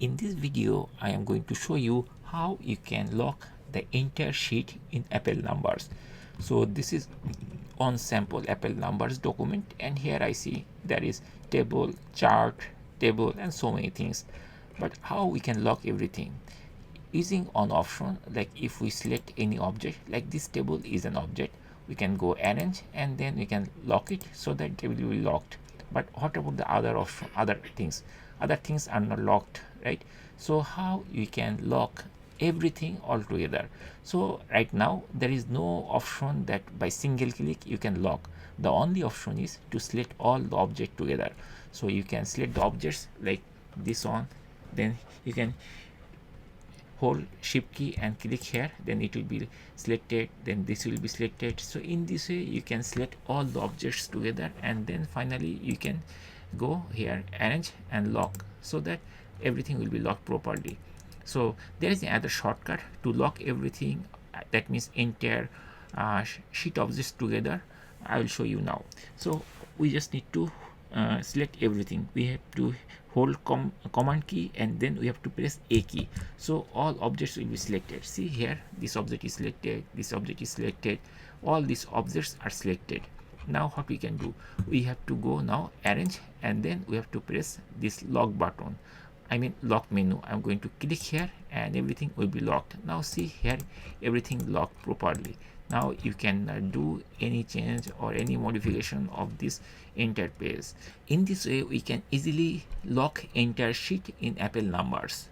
In this video, I am going to show you how you can lock the entire sheet in Apple numbers. So this is on sample Apple numbers document, and here I see there is table, chart, table, and so many things. But how we can lock everything? Using on option, like if we select any object, like this table is an object, we can go arrange and then we can lock it so that it will be locked. But what about the other option, other things are not locked, right? So how you can lock everything all together? So right now there is no option that by single click you can lock. The only option is to select all the object together. So you can select the objects like this one, then you can hold shift key and click here, then it will be selected, then this will be selected. So in this way you can select all the objects together, and then finally you can go here arrange and lock so that everything will be locked properly. So there is another shortcut to lock everything, that means entire sheet objects together. I will show you now. So we just need to select everything. We have to hold command key and then we have to press A key. So all objects will be selected. See here, this object is selected, this object is selected, all these objects are selected. Now what we can do, we have to go now arrange and then we have to press this lock button, I mean lock menu. I'm going to click here and everything will be locked. Now see here, everything locked properly. Now you can do any change or any modification of this entire page. In this way we can easily lock entire sheet in Apple numbers.